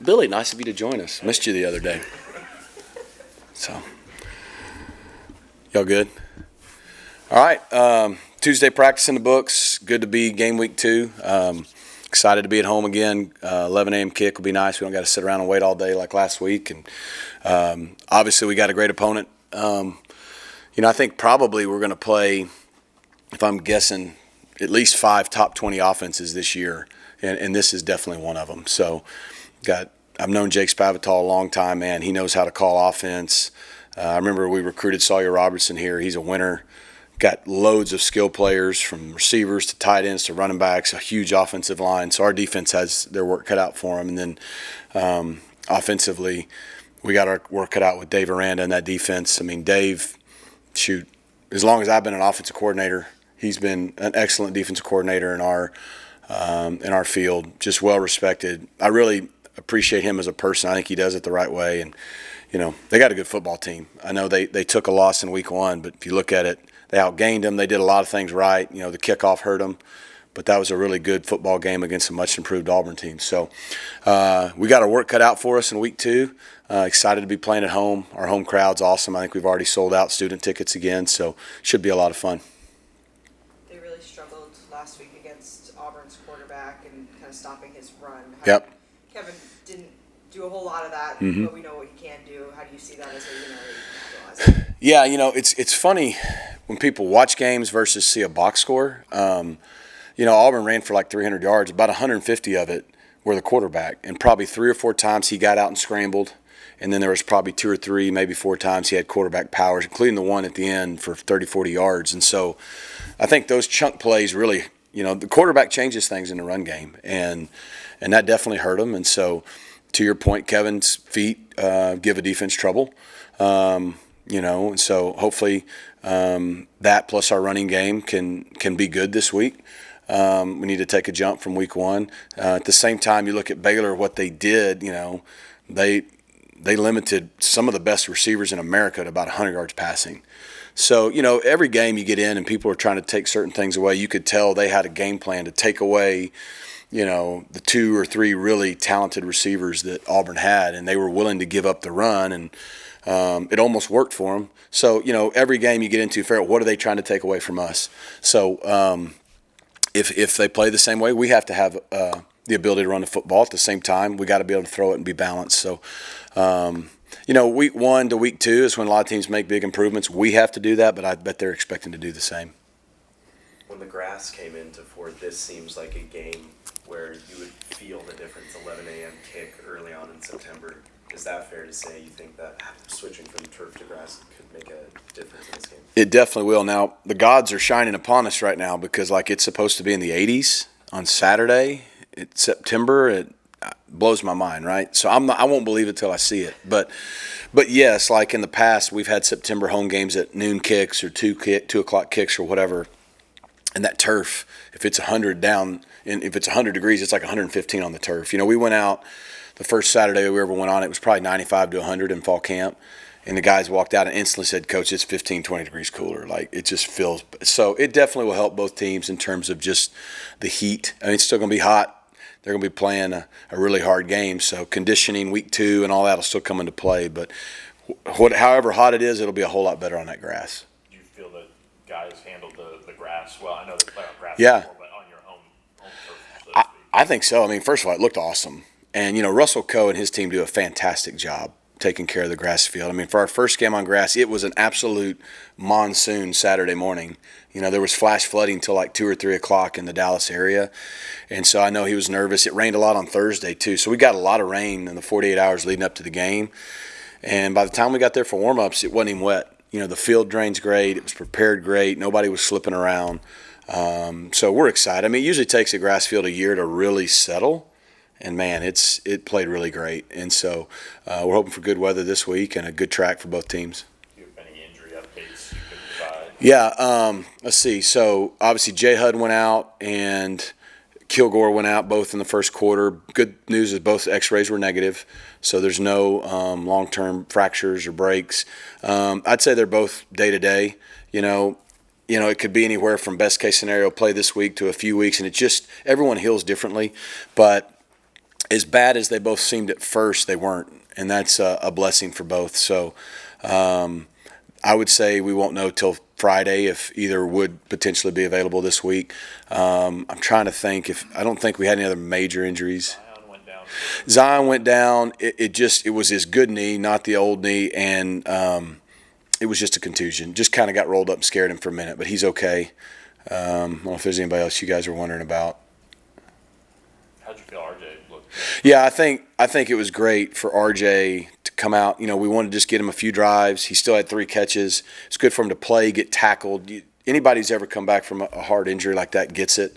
Billy, nice of you to join us. Missed you the other day. So, y'all good? All right. Tuesday practice in the books. Good to be game week 2. Excited to be at home again. 11 a.m. kick will be nice. We don't got to sit around and wait all day like last week. And obviously we got a great opponent. I think probably we're going to play, if I'm guessing, at least 5 top 20 offenses this year. And this is definitely one of them. So I've known Jake Spavital a long time, man. He knows how to call offense. I remember we recruited Sawyer Robertson here. He's a winner. Got loads of skill players from receivers to tight ends to running backs, a huge offensive line. So our defense has their work cut out for them. And then offensively, we got our work cut out with Dave Aranda and that defense. I mean, Dave, as long as I've been an offensive coordinator, he's been an excellent defensive coordinator in our field, just well respected. I really appreciate him as a person. I think he does it the right way. And, they got a good football team. I know they took a loss in week 1, but if you look at it, they outgained them. They did a lot of things right. The kickoff hurt them, but that was a really good football game against a much improved Auburn team. So we got our work cut out for us in week 2. Excited to be playing at home. Our home crowd's awesome. I think we've already sold out student tickets again, so should be a lot of fun. They really struggled last week against Auburn's quarterback and kind of stopping his run. Yep. Kevin didn't do a whole lot of that, but we know what he can do. How do you see that as a capitalize? Yeah, it's funny when people watch games versus see a box score. Auburn ran for like 300 yards. About 150 of it were the quarterback, and probably 3 or 4 times he got out and scrambled, and then there was probably 2 or 3, maybe 4 times he had quarterback powers, including the one at the end for 30, 40 yards. And so I think those chunk plays really, the quarterback changes things in the run game, and that definitely hurt him. And so to your point, Kevin's feet give a defense trouble. And so hopefully that plus our running game can be good this week. We need to take a jump from week 1. At the same time, you look at Baylor, what they did, they limited some of the best receivers in America to about 100 yards passing. So, every game you get in and people are trying to take certain things away, you could tell they had a game plan to take away the 2 or 3 really talented receivers that Auburn had, and they were willing to give up the run, and it almost worked for them. So, every game you get into, what are they trying to take away from us? So, if they play the same way, we have to have the ability to run the football. At the same time, we got to be able to throw it and be balanced. So, week 1 to week 2 is when a lot of teams make big improvements. We have to do that, but I bet they're expecting to do the same. When the grass came into Ford, this seems like a game where you would feel the difference. 11 a.m. kick early on in September. Is that fair to say? You think that switching from turf to grass could make a difference in this game? It definitely will. Now, the gods are shining upon us right now because, it's supposed to be in the 80s on Saturday. It's September. It blows my mind, right? So I won't believe it till I see it. But yes, like in the past, we've had September home games at noon kicks or 2 o'clock kicks or whatever. And that turf, if it's 100 down, and if it's 100 degrees, it's like 115 on the turf. We went out the first Saturday we ever went on, it was probably 95 to 100 in fall camp. And the guys walked out and instantly said, Coach, it's 15, 20 degrees cooler. It just feels – so it definitely will help both teams in terms of just the heat. I mean, it's still going to be hot. They're going to be playing a really hard game. So conditioning week 2 and all that will still come into play. But however hot it is, it'll be a whole lot better on that grass. Do you feel that guys handled the grass well? I know they play on grass before, but on your home turf, so to speak. I think so. I mean, first of all, it looked awesome. And, Russell Coe and his team do a fantastic job taking care of the grass field. I mean, for our first game on grass, it was an absolute monsoon Saturday morning. There was flash flooding until like 2 or 3 o'clock in the Dallas area. And so I know he was nervous. It rained a lot on Thursday, too. So we got a lot of rain in the 48 hours leading up to the game. And by the time we got there for warm-ups, it wasn't even wet. The field drains great. It was prepared great. Nobody was slipping around. So we're excited. I mean, it usually takes a grass field a year to really settle. And, man, it played really great. And so we're hoping for good weather this week and a good track for both teams. Do you have any injury updates you can provide? Yeah, let's see. So, obviously, J. Hud went out and Kilgore went out both in the first quarter. Good news is both x-rays were negative, so there's no long-term fractures or breaks. I'd say they're both day-to-day. It could be anywhere from best-case scenario play this week to a few weeks, and it just – everyone heals differently. But – as bad as they both seemed at first, they weren't, and that's a blessing for both. So I would say we won't know till Friday if either would potentially be available this week. I'm trying to think I don't think we had any other major injuries. Zion went down. It was his good knee, not the old knee, and it was just a contusion. Just kind of got rolled up and scared him for a minute, but he's okay. I don't know if there's anybody else you guys are wondering about. How'd you feel RJ looked? Yeah, I think it was great for RJ to come out. You know, we wanted to just get him a few drives. He still had 3 catches. It's good for him to play, get tackled. Anybody who's ever come back from a hard injury like that gets it.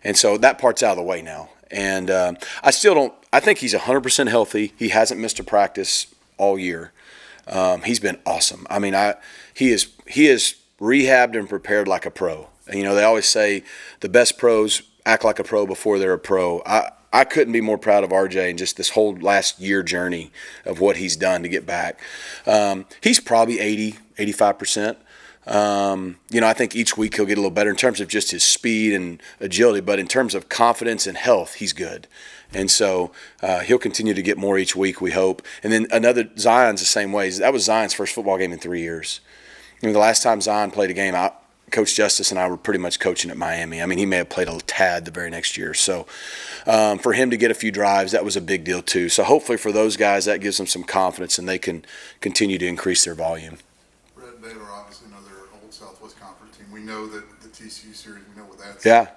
And so that part's out of the way now. And I think he's 100% healthy. He hasn't missed a practice all year. He's been awesome. I mean, he is rehabbed and prepared like a pro. And, you know, they always say the best pros act like a pro before they're a pro. I couldn't be more proud of RJ and just this whole last year journey of what he's done to get back. He's probably 85%. You know, I think each week he'll get a little better in terms of just his speed and agility, but in terms of confidence and health, he's good. And so he'll continue to get more each week, we hope. And then Zion's the same way. That was Zion's first football game in 3 years. You know, the last time Zion played a game, Coach Justice and I were pretty much coaching at Miami. I mean, he may have played a tad the very next year. So for him to get a few drives, that was a big deal too. So hopefully for those guys, that gives them some confidence and they can continue to increase their volume. Rhett, Baylor, obviously another old Southwest Conference team. We know that the TCU series, we know what that's. Yeah.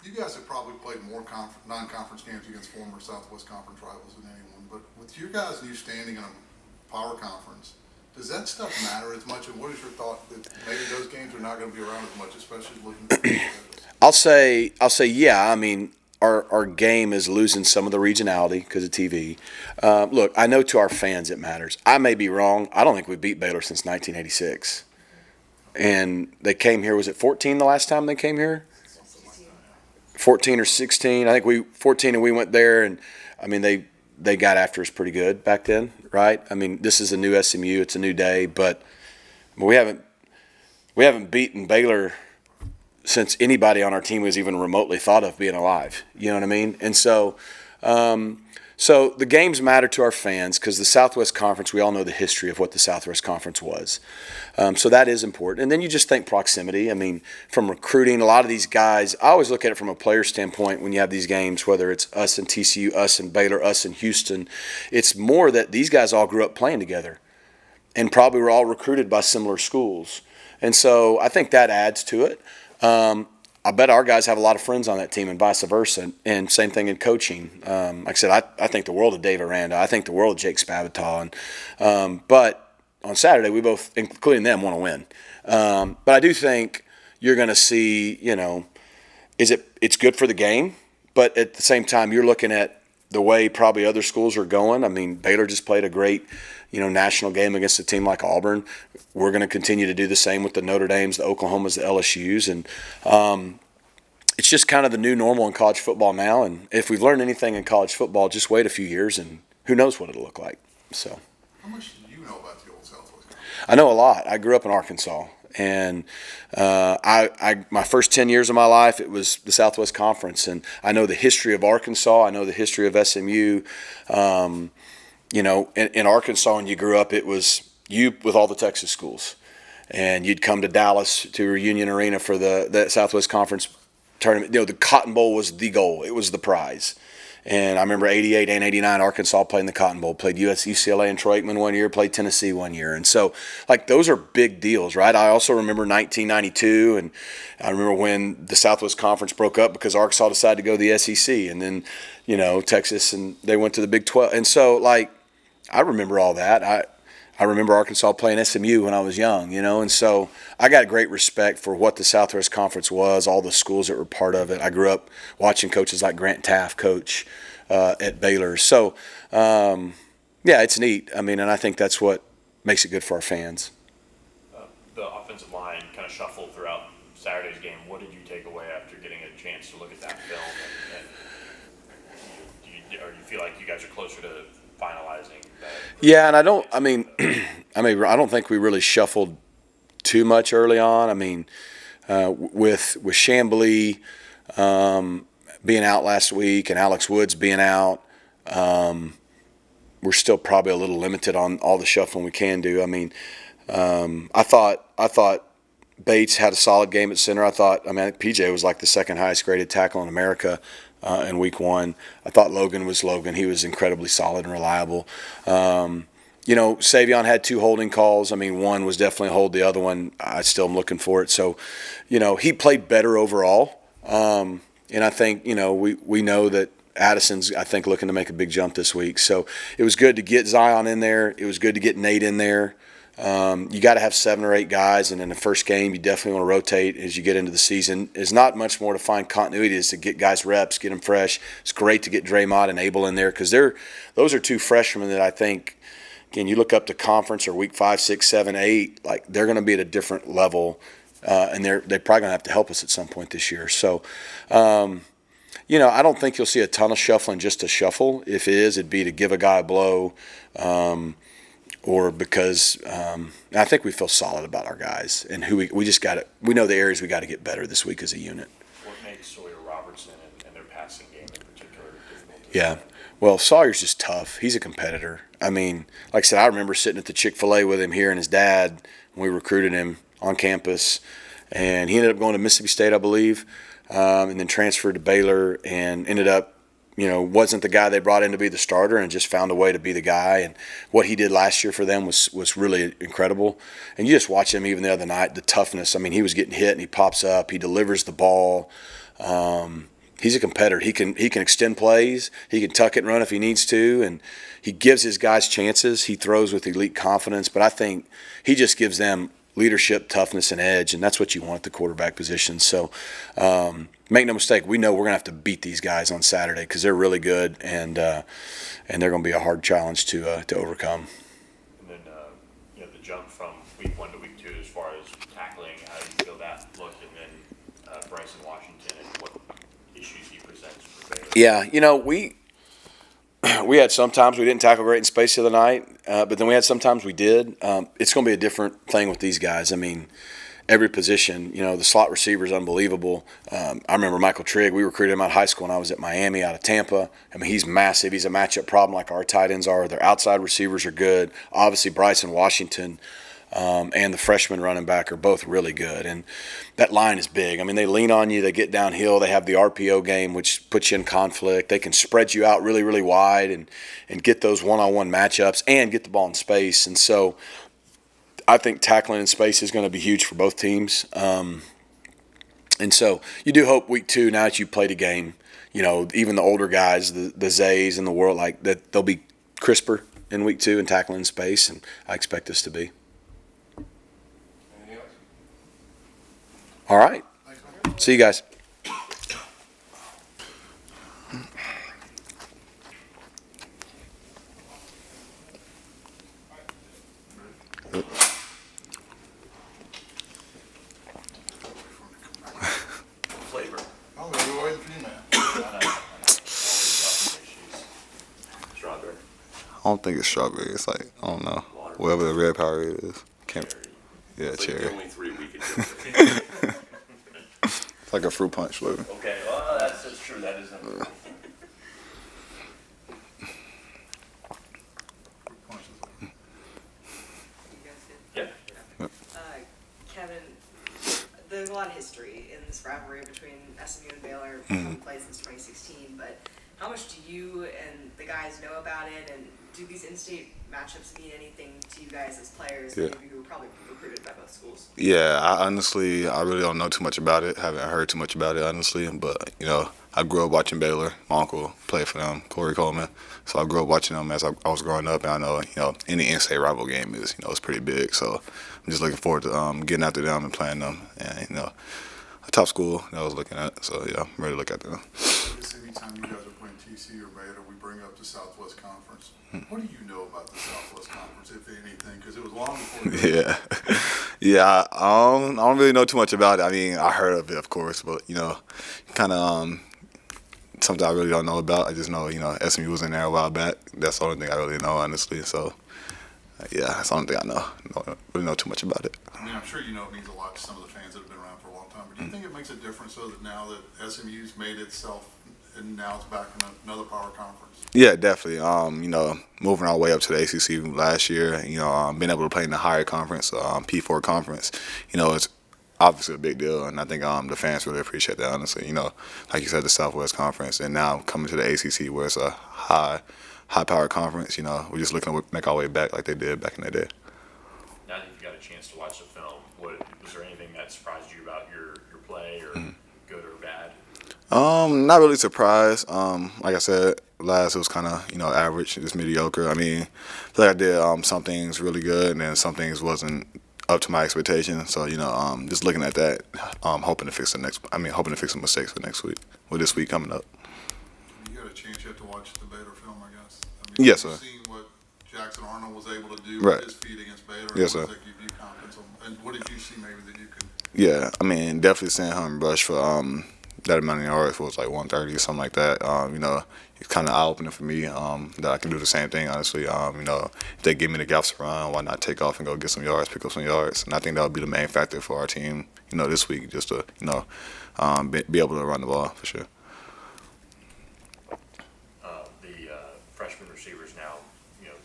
You guys have probably played more non-conference games against former Southwest Conference rivals than anyone. But with your guys' new standing in a power conference, does that stuff matter as much? And what is your thought that maybe those games are not going to be around as much, especially looking at the I'll say, yeah. I mean, our game is losing some of the regionality because of TV. Look, I know to our fans it matters. I may be wrong. I don't think we beat Baylor since 1986. And they came here, was it 14 the last time they came here? 14 or 16. I think 14 and we went there, and I mean they got after us pretty good back then, right? I mean, this is a new SMU, it's a new day, but we haven't beaten Baylor since anybody on our team was even remotely thought of being alive. You know what I mean? And so so the games matter to our fans because the Southwest Conference, we all know the history of what the Southwest Conference was. So that is important. And then you just think proximity. I mean, from recruiting, a lot of these guys, I always look at it from a player standpoint when you have these games, whether it's us and TCU, us and Baylor, us and Houston. It's more that these guys all grew up playing together and probably were all recruited by similar schools. And so I think that adds to it. I bet our guys have a lot of friends on that team and vice versa, and same thing in coaching. Like I said, I think the world of Dave Aranda. I think the world of Jake Spavital. But on Saturday, we both, including them, want to win. But I do think you're going to see, you know, it's good for the game, but at the same time, you're looking at the way probably other schools are going. I mean, Baylor just played a great, you know, national game against a team like Auburn. We're going to continue to do the same with the Notre Dames, the Oklahomas, the LSUs, and it's just kind of the new normal in college football now. And if we've learned anything in college football, just wait a few years, and who knows what it'll look like. So, how much do you know about the old Southwest Conference? I know a lot. I grew up in Arkansas, and my first 10 years of my life, it was the Southwest Conference, and I know the history of Arkansas. I know the history of SMU. You know, in Arkansas, when you grew up, it was you with all the Texas schools. And you'd come to Dallas to Reunion Arena for the Southwest Conference tournament. You know, the Cotton Bowl was the goal. It was the prize. And I remember 88 and 89, Arkansas played in the Cotton Bowl, played UCLA and Troy Aikman one year, played Tennessee one year. And so, like, those are big deals, right? I also remember 1992, and I remember when the Southwest Conference broke up because Arkansas decided to go to the SEC. And then, you know, Texas, and they went to the Big 12. And so, like, I remember all that. I remember Arkansas playing SMU when I was young, you know, and so I got great respect for what the Southwest Conference was, all the schools that were part of it. I grew up watching coaches like Grant Taft coach at Baylor. So, yeah, it's neat. I mean, and I think that's what makes it good for our fans. The offensive line kind of shuffled throughout Saturday's game. What did you take away after getting a chance to look at that film? And do you feel like you guys are closer to finalizing that? Yeah, and I don't think we really shuffled too much early on. I mean, with Chamblee being out last week and Alex Woods being out, we're still probably a little limited on all the shuffling we can do. I mean, I thought Bates had a solid game at center. I think PJ was like the second highest graded tackle in America in week 1. I thought Logan was Logan. He was incredibly solid and reliable. Savion had 2 holding calls. I mean, one was definitely a hold. The other one, I still am looking for it. So, he played better overall. And I think, we know that Addison's, I think, looking to make a big jump this week. So it was good to get Zion in there. It was good to get Nate in there. You got to have 7 or 8 guys, and in the first game, you definitely want to rotate as you get into the season. There's not much more to find continuity is to get guys reps, get them fresh. It's great to get Draymond and Abel in there because those are 2 freshmen that I think, again, you look up to conference or week 5, 6, 7, 8, like they're going to be at a different level, and they're probably going to have to help us at some point this year. So, I don't think you'll see a ton of shuffling just to shuffle. If it is, it'd be to give a guy a blow, or because I think we feel solid about our guys and who we just got to. We know the areas we got to get better this week as a unit. What makes Sawyer Robertson and their passing game in particular difficult? Yeah. Well, Sawyer's just tough. He's a competitor. I mean, like I said, I remember sitting at the Chick-fil-A with him here and his dad when we recruited him on campus, and he ended up going to Mississippi State, I believe. And then transferred to Baylor and ended up, wasn't the guy they brought in to be the starter and just found a way to be the guy. And what he did last year for them was really incredible. And you just watch him even the other night, the toughness. I mean, he was getting hit and he pops up. He delivers the ball. He's a competitor. He can extend plays. He can tuck it and run if he needs to. And he gives his guys chances. He throws with elite confidence. But I think he just gives them leadership, toughness, and edge, and that's what you want at the quarterback position. So make no mistake, we know we're going to have to beat these guys on Saturday because they're really good, and they're going to be a hard challenge to overcome. And then, the jump from week 1 to week 2 as far as tackling, how do you feel that looked, and then Bryson Washington and what issues he presents for Baylor? Yeah, we had sometimes we didn't tackle great in space the other night, but then we had sometimes we did. It's going to be a different thing with these guys. I mean, every position, the slot receiver is unbelievable. I remember Michael Trigg. We recruited him out of high school, and I was at Miami out of Tampa. I mean, he's massive. He's a matchup problem like our tight ends are. Their outside receivers are good. Obviously, Bryson Washington and the freshman running back are both really good. And that line is big. I mean, they lean on you. They get downhill. They have the RPO game, which puts you in conflict. They can spread you out really, really wide and get those one-on-one matchups and get the ball in space. And so I think tackling in space is going to be huge for both teams. And so you do hope week 2, now that you played a game, even the older guys, the Zays in the world, like that, they'll be crisper in week 2 and tackling in space, and I expect us to be. All right. See you guys. Flavor. Oh, we were waiting for you, man. Strawberry. I don't think it's strawberry. It's like, I don't know. Whatever the red Powerade is. Can't. Yeah, It's like cherry. the only 3 we could do. It's like a fruit punch flavor. Okay, well, that's true. That is number 1. You guys did? Yeah. Kevin, there's a lot of history in this rivalry between SMU and Baylor. We've played since 2016, but how much do you and the guys know about it, and do these in-state matchups mean anything to you guys as players? Yeah. Many of you were probably recruited by both schools. Yeah, I really don't know too much about it. Haven't heard too much about it, honestly. But, I grew up watching Baylor. My uncle played for them, Corey Coleman. So I grew up watching them as I was growing up. And I know, any in-state rival game is, it's pretty big. So I'm just looking forward to getting after them and playing them. And, a top school that I was looking at. So, yeah, I'm ready to look at them. Anytime you guys are playing TC or Baylor, we bring up the Southwest Conference. What do you know about the Southwest Conference, if anything? Because it was long before you. Yeah, I don't really know too much about it. I mean, I heard of it, of course, but kind of something I really don't know about. I just know SMU was in there a while back. That's the only thing I really know, honestly. So yeah, that's the only thing I know. I don't really know too much about it. I mean, I'm sure it means a lot to some of the fans that have been around for a long time. But do you think it makes a difference, though, that now that SMU's made itself and now it's back in another power conference. Yeah, definitely. Moving our way up to the ACC last year, being able to play in the higher conference, P4 conference, it's obviously a big deal, and I think the fans really appreciate that, honestly. Like you said, the Southwest Conference, and now coming to the ACC where it's a high-powered conference, we're just looking to make our way back like they did back in the day. Now that you've got a chance to watch the film, was there anything that surprised you about your play, or good or bad? Not really surprised. Like I said, last it was kind of average, just mediocre. I mean, I feel like I did some things really good, and then some things wasn't up to my expectations. So just looking at that, hoping to fix hoping to fix some mistakes for next week, or this week coming up. You got a chance yet to watch the Baylor film, I guess. I mean, Yes, sir. You've seen what Jackson Arnold was able to do Right. with his feet against Baylor. Yes, and sir. what does that give you confidence on? And what did you see maybe that you could? Yeah, I mean, definitely seeing him rush for that amount of yards was like 130 or something like that. It's kind of eye-opening for me that I can do the same thing, honestly. If they give me the gaps to run, why not take off and go get some yards, pick up some yards? And I think that would be the main factor for our team, this week, just to, be able to run the ball for sure. The freshman receivers now,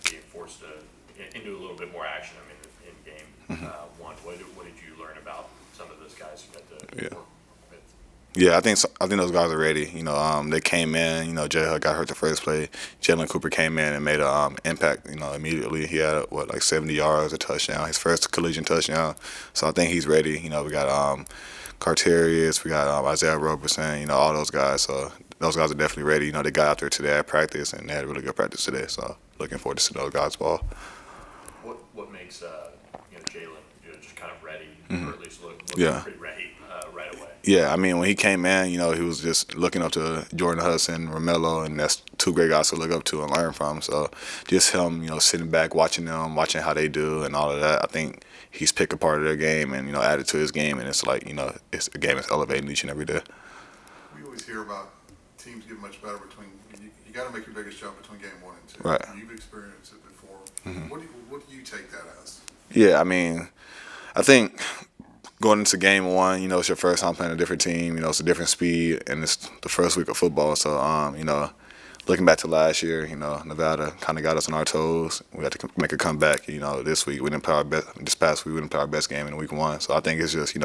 being forced into a little bit more action. I mean, in game one, what did you learn about some of those guys you got to work with? Yeah, I think those guys are ready. They came in. J. Hud got hurt the first play. Jalen Cooper came in and made an impact. Immediately he had like 70 yards, a touchdown, his first collision touchdown. So I think he's ready. We got Carterius, we got Isaiah Roberson. All those guys. So those guys are definitely ready. They got out there today at practice, and they had a really good practice today. So looking forward to seeing those guys ball. What makes Jalen just kind of ready, or at least look Yeah. pretty ready right away? Yeah, I mean, when he came in, he was just looking up to Jordan Hudson, Romello, and that's two great guys to look up to and learn from. So just him, sitting back, watching them, watching how they do and all of that, I think he's picked a part of their game and, added to his game. And it's like, it's a game that's elevating each and every day. We always hear about teams getting much better between. You got to make your biggest jump between game 1 and 2. Right. You've experienced it before. Mm-hmm. What do you take that as? Yeah, I mean, I think going into game 1, it's your first time playing a different team. It's a different speed, and it's the first week of football. So, looking back to last year, Nevada kind of got us on our toes. We had to make a comeback. This week we didn't play our best. This past week we didn't play our best game in week 1. So I think it's just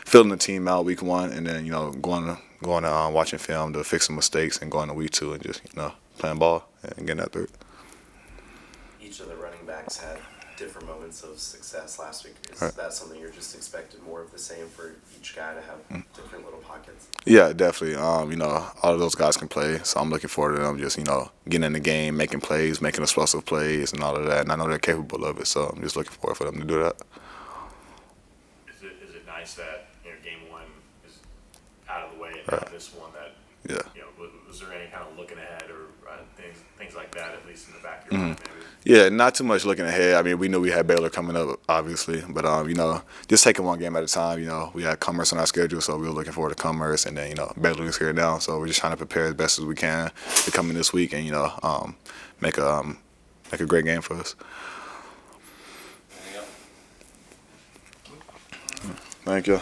filling the team out week 1, and then going to watching film to fix some mistakes, and going to week 2 and just playing ball and getting after it. Each of the running backs had different moments of success last week. Is Right. that something you're just expected more of the same for each guy to have different little pockets? Yeah, definitely. All of those guys can play, so I'm looking forward to them just, getting in the game, making plays, making explosive plays, and all of that. And I know they're capable of it, so I'm just looking forward for them to do that. Is it nice that game 1 is out of the way, and Right. now this one that Yeah. was there any kind of looking ahead or things like that, at least in the back of your mind, maybe? Yeah, not too much looking ahead. I mean, we knew we had Baylor coming up, obviously, but just taking one game at a time. We had Commerce on our schedule, so we were looking forward to Commerce, and then Baylor is here now, so we're just trying to prepare as best as we can to come in this week and make a great game for us. Thank you.